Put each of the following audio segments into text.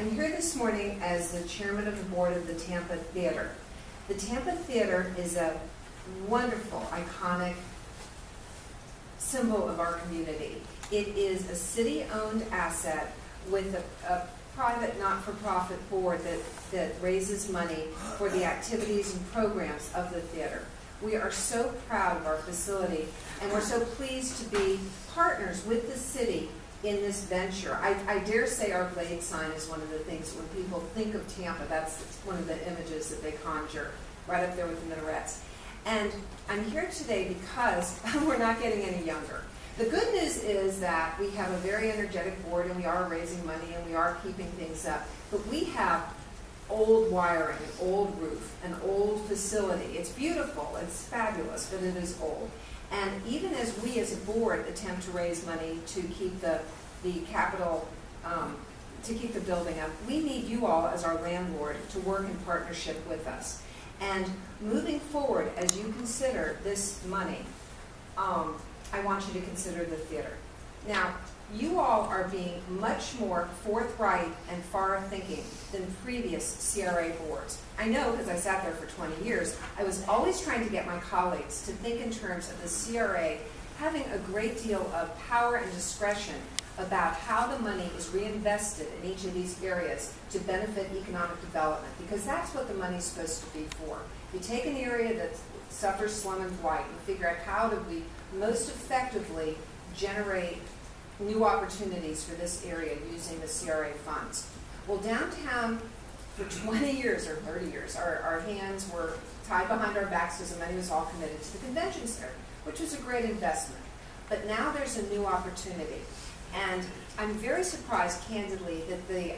I'm here this morning as the chairman of the board of the Tampa Theatre. The Tampa Theatre is a wonderful, iconic symbol of our community. It is a city-owned asset with a private, not-for-profit board that raises money for the activities and programs of the theater. We are so proud of our facility, and we're so pleased to be partners with the city in this venture. I dare say our blade sign is one of the things when people think of Tampa, that's one of the images that they conjure, right up there with the minarets. And I'm here today because we're not getting any younger. The good news is that we have a very energetic board, and we are raising money, and we are keeping things up. But we have old wiring, an old roof, an old facility. It's beautiful, it's fabulous, but it is old. And even as we as a board attempt to raise money to keep the capital, to keep the building up, we need you all as our landlord to work in partnership with us. And moving forward, as you consider this money, I want you to consider the theater. Now, you all are being much more forthright and far-thinking than previous CRA boards. I know because I sat there for 20 years. I was always trying to get my colleagues to think in terms of the CRA having a great deal of power and discretion about how the money is reinvested in each of these areas to benefit economic development, because that's what the money is supposed to be for. You take an area that suffers slum and blight and figure out how do we most effectively generate new opportunities for this area using the CRA funds. Well, downtown, for 20 years or 30 years, our hands were tied behind our backs because the money was all committed to the convention center, which was a great investment. But now there's a new opportunity. And I'm very surprised, candidly, that the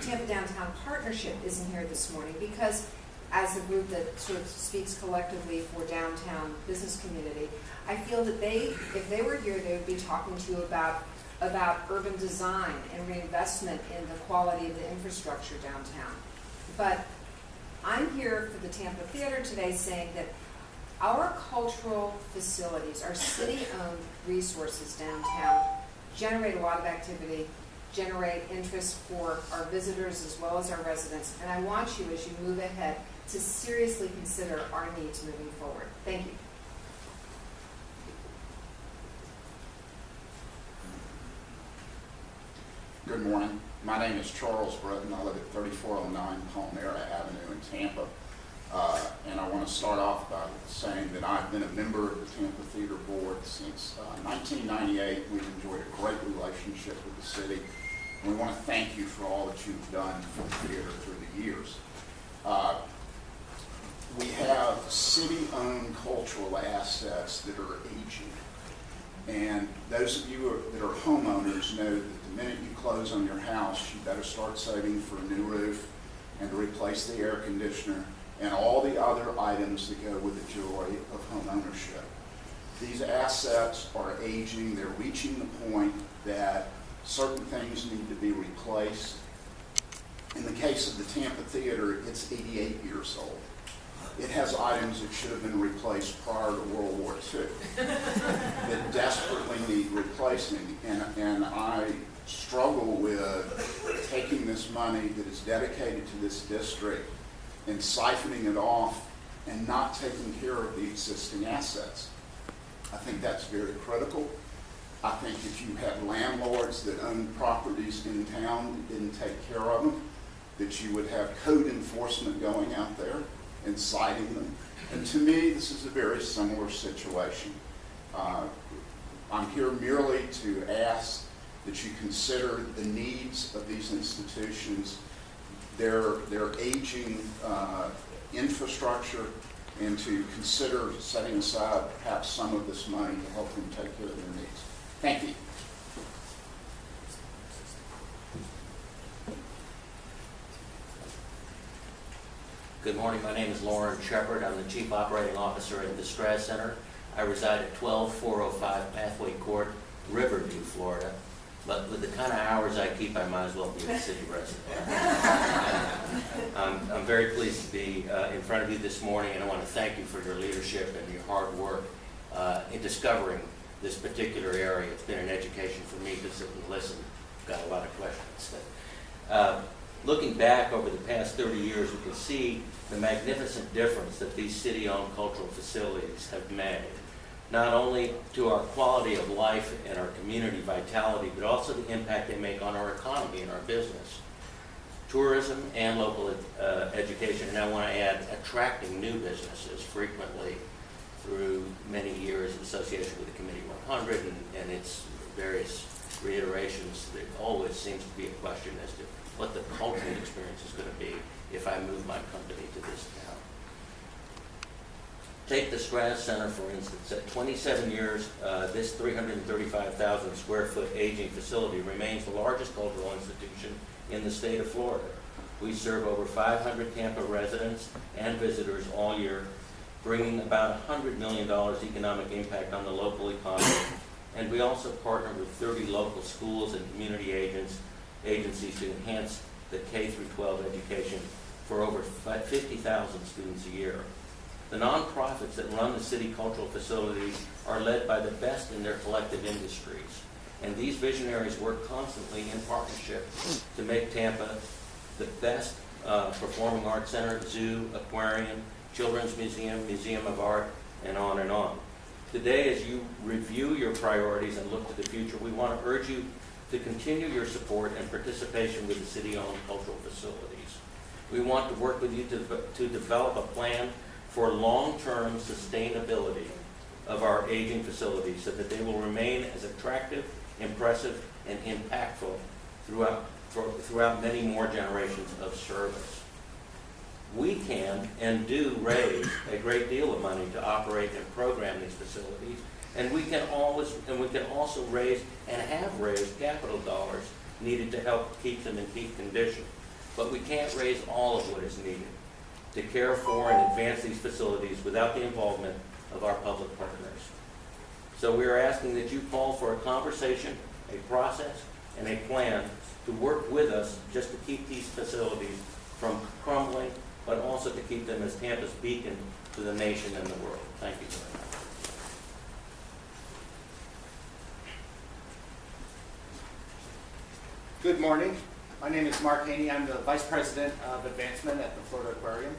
Tampa Downtown Partnership isn't here this morning, because as the group that sort of speaks collectively for downtown business community, I feel that if they were here, they would be talking to you about urban design and reinvestment in the quality of the infrastructure downtown. But I'm here for the Tampa Theatre today saying that our cultural facilities, our city-owned resources downtown, generate a lot of activity, generate interest for our visitors as well as our residents. And I want you, as you move ahead, to seriously consider our needs moving forward. Thank you. Good morning. My name is Charles Grodin. I live at 3409 Palmyra Avenue in Tampa. And I want to start off by saying that I've been a member of the Tampa Theatre Board since 1998. We've enjoyed a great relationship with the city. And we want to thank you for all that you've done for the theater through the years. We have city-owned cultural assets that are aging. And those of you that are homeowners know that the minute you close on your house, you better start saving for a new roof and to replace the air conditioner and all the other items that go with the joy of home ownership. These assets are aging. They're reaching the point that certain things need to be replaced. In the case of the Tampa Theatre, it's 88 years old. It has items that should have been replaced prior to World War II that desperately need replacing. And I struggle with taking this money that is dedicated to this district and siphoning it off and not taking care of the existing assets. I think that's very critical. I think if you have landlords that own properties in town that didn't take care of them, that you would have code enforcement going out there and citing them. And to me, this is a very similar situation. I'm here merely to ask that you consider the needs of these institutions, their aging infrastructure, and to consider setting aside perhaps some of this money to help them take care of their needs. Thank you. Good morning. My name is Lauren Shepard. I'm the Chief Operating Officer at the Stress Center. I reside at 12405 Pathway Court, Riverview, Florida. But with the kind of hours I keep, I might as well be a city resident. I'm very pleased to be in front of you this morning, and I want to thank you for your leadership and your hard work in discovering this particular area. It's been an education for me to sit and listen. I've got a lot of questions. Looking back over the past 30 years, you can see the magnificent difference that these city-owned cultural facilities have made, not only to our quality of life and our community vitality, but also the impact they make on our economy and our business, tourism, and local education. And I want to add, attracting new businesses frequently through many years in association with the Committee 100 and its various reiterations. There always seems to be a question as to what the cultural experience is going to be if I move my company to this town. Take the Straz Center, for instance. At 27 years, this 335,000 square foot aging facility remains the largest cultural institution in the state of Florida. We serve over 500 Tampa residents and visitors all year, bringing about $100 million economic impact on the local economy. And we also partner with 30 local schools and community agencies to enhance the K-12 education for over 50,000 students a year. The nonprofits that run the city cultural facilities are led by the best in their collective industries. And these visionaries work constantly in partnership to make Tampa the best performing arts center, zoo, aquarium, children's museum, museum of art, and on and on. Today, as you review your priorities and look to the future, we want to urge you to continue your support and participation with the city-owned cultural facilities. We want to work with you to develop a plan for long-term sustainability of our aging facilities so that they will remain as attractive, impressive, and impactful throughout many more generations of service. We can and do raise a great deal of money to operate and program these facilities, and we can also raise and have raised capital dollars needed to help keep them in peak condition. But we can't raise all of what is needed to care for and advance these facilities without the involvement of our public partners. So we are asking that you call for a conversation, a process, and a plan to work with us just to keep these facilities from crumbling, but also to keep them as Tampa's beacon to the nation and the world. Thank you very much. Good morning. My name is Mark Haney. I'm the Vice President of Advancement at the Florida Aquarium.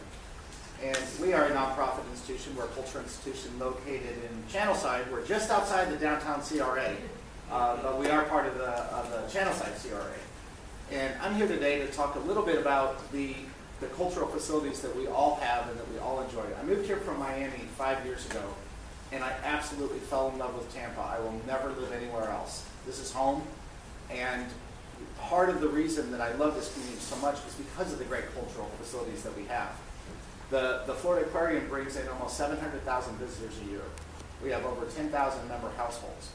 And we are a nonprofit institution. We're a cultural institution located in Channelside. We're just outside the downtown CRA, but we are part of the Channelside CRA. And I'm here today to talk a little bit about the cultural facilities that we all have and that we all enjoy. I moved here from Miami 5 years ago, and I absolutely fell in love with Tampa. I will never live anywhere else. This is home, and part of the reason that I love this community so much is because of the great cultural facilities that we have. The Florida Aquarium brings in almost 700,000 visitors a year. We have over 10,000 member households.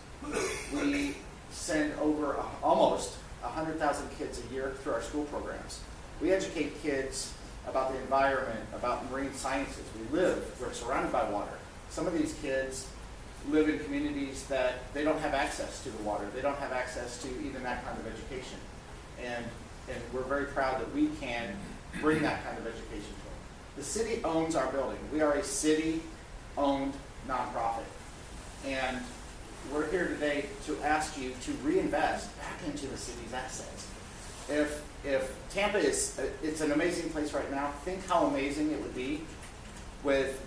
We send over almost 100,000 kids a year through our school programs. We educate kids about the environment, about marine sciences. We're surrounded by water. Some of these kids live in communities that they don't have access to the water. They don't have access to even that kind of education. And we're very proud that we can bring that kind of education to them. The city owns our building. We are a city-owned nonprofit. And we're here today to ask you to reinvest back into the city's assets. If Tampa it's an amazing place right now, think how amazing it would be with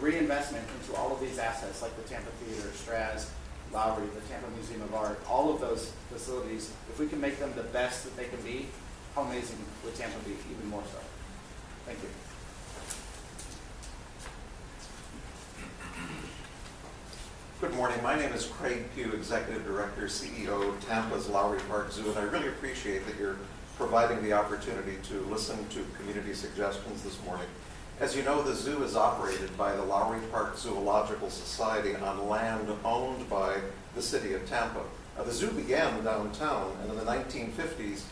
reinvestment into all of these assets like the Tampa Theatre, Straz, Lowry, the Tampa Museum of Art, all of those facilities. If we can make them the best that they can be, how amazing would Tampa be, even more so. Thank you. Good morning. My name is Craig Pugh, Executive Director, CEO of Tampa's Lowry Park Zoo, and I really appreciate that you're providing the opportunity to listen to community suggestions this morning. As you know, the zoo is operated by the Lowry Park Zoological Society on land owned by the city of Tampa. The zoo began downtown and in the 1950s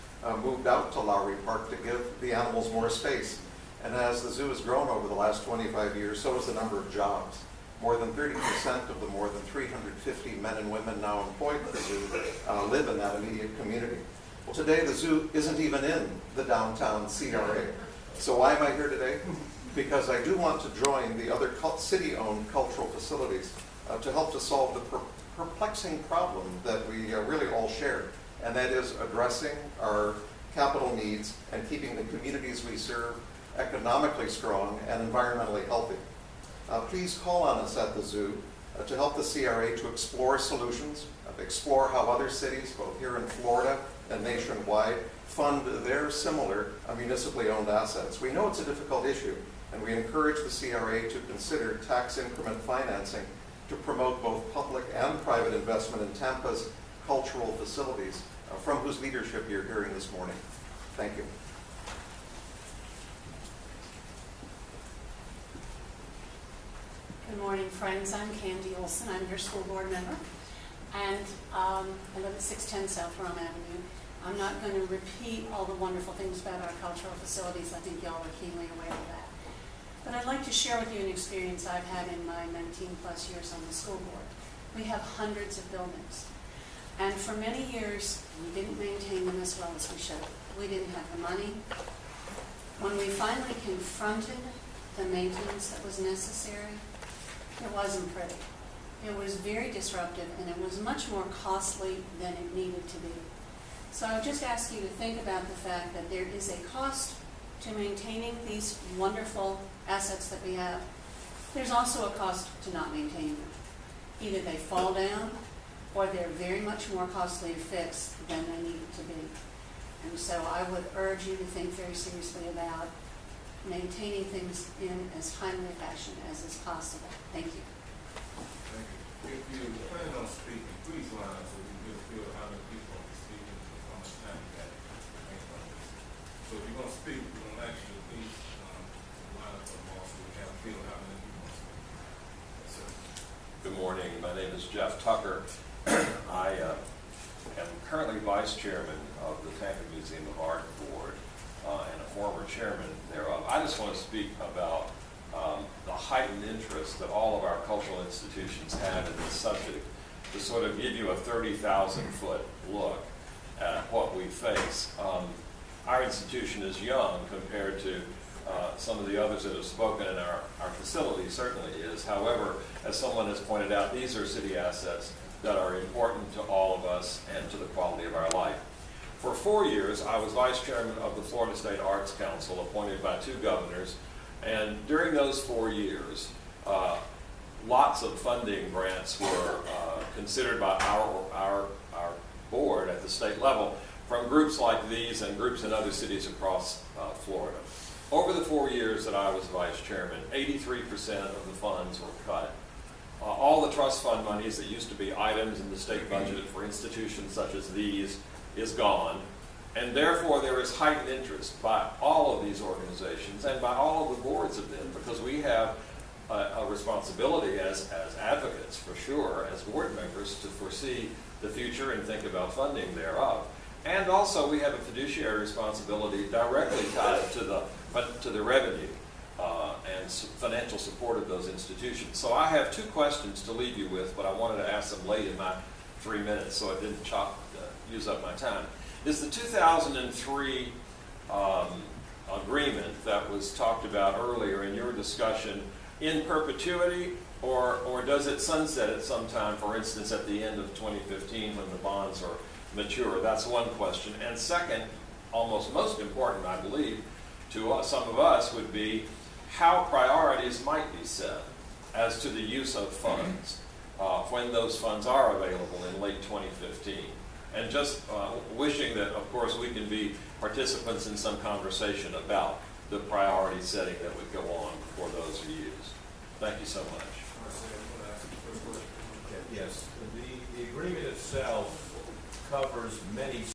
moved out to Lowry Park to give the animals more space. And as the zoo has grown over the last 25 years, so has the number of jobs. More than 30% of the more than 350 men and women now employed at the zoo live in that immediate community. Well, today the zoo isn't even in the downtown CRA. So why am I here today? Because I do want to join the other city-owned cultural facilities to help to solve the perplexing problem that we really all share, and that is addressing our capital needs, and keeping the communities we serve economically strong and environmentally healthy. Please call on us at the zoo to help the CRA to explore solutions, explore how other cities, both here in Florida and nationwide, fund their similar municipally owned assets. We know it's a difficult issue, and we encourage the CRA to consider tax increment financing to promote both public and private investment in Tampa's cultural facilities, from whose leadership you're hearing this morning. Thank you. Good morning, friends. I'm Candy Olson. I'm your school board member, and I live at 610 South Rome Avenue. I'm not going to repeat all the wonderful things about our cultural facilities. I think y'all are keenly aware of that. But I'd like to share with you an experience I've had in my 19-plus years on the school board. We have hundreds of buildings, and for many years, we didn't maintain them as well as we should. We didn't have the money. When we finally confronted the maintenance that was necessary, it wasn't pretty. It was very disruptive, and it was much more costly than it needed to be. So I would just ask you to think about the fact that there is a cost to maintaining these wonderful assets that we have. There's also a cost to not maintaining them. Either they fall down, or they're very much more costly to fix than they needed to be. And so I would urge you to think very seriously about maintaining things in as timely a fashion as is possible. Thank you. Thank you. If you plan on speaking, please line up so we can feel how many people are speaking and how much time you got. So if you're going to speak, we're going to ask you to please line up for the ball so we can feel how many people are speaking. Yes, sir. Good morning. My name is Jeff Tucker. I am currently vice chairman of the Tampa Museum of Art Board and a former chairman thereof. I just want to speak about the heightened interest that all of our cultural institutions have in this subject, to sort of give you a 30,000-foot look at what we face. Our institution is young compared to some of the others that have spoken, and our facility certainly is. However, as someone has pointed out, these are city assets that are important to all of us and to the quality of our life. For 4 years, I was vice chairman of the Florida State Arts Council, appointed by 2 governors, and during those 4 years, lots of funding grants were considered by our board at the state level from groups like these and groups in other cities across Florida. Over the 4 years that I was vice chairman, 83% of the funds were cut. All the trust fund monies that used to be items in the state budget for institutions such as these is gone, and therefore there is heightened interest by all of these organizations and by all of the boards of them, because we have a responsibility as advocates, for sure, as board members, to foresee the future and think about funding thereof. And also we have a fiduciary responsibility directly tied to the revenue and financial support of those institutions. So I have 2 questions to leave you with, but I wanted to ask them late in my 3 minutes so I didn't use up my time. Is the 2003 agreement that was talked about earlier in your discussion in perpetuity, or does it sunset at some time, for instance, at the end of 2015 when the bonds are mature? That's one question. And second, almost most important, I believe, to some of us would be how priorities might be set as to the use of funds when those funds are available in late 2015. And just wishing that, of course, we can be participants in some conversation about the priority setting that would go on for those are used. Thank you so much. Yes, the agreement itself covers many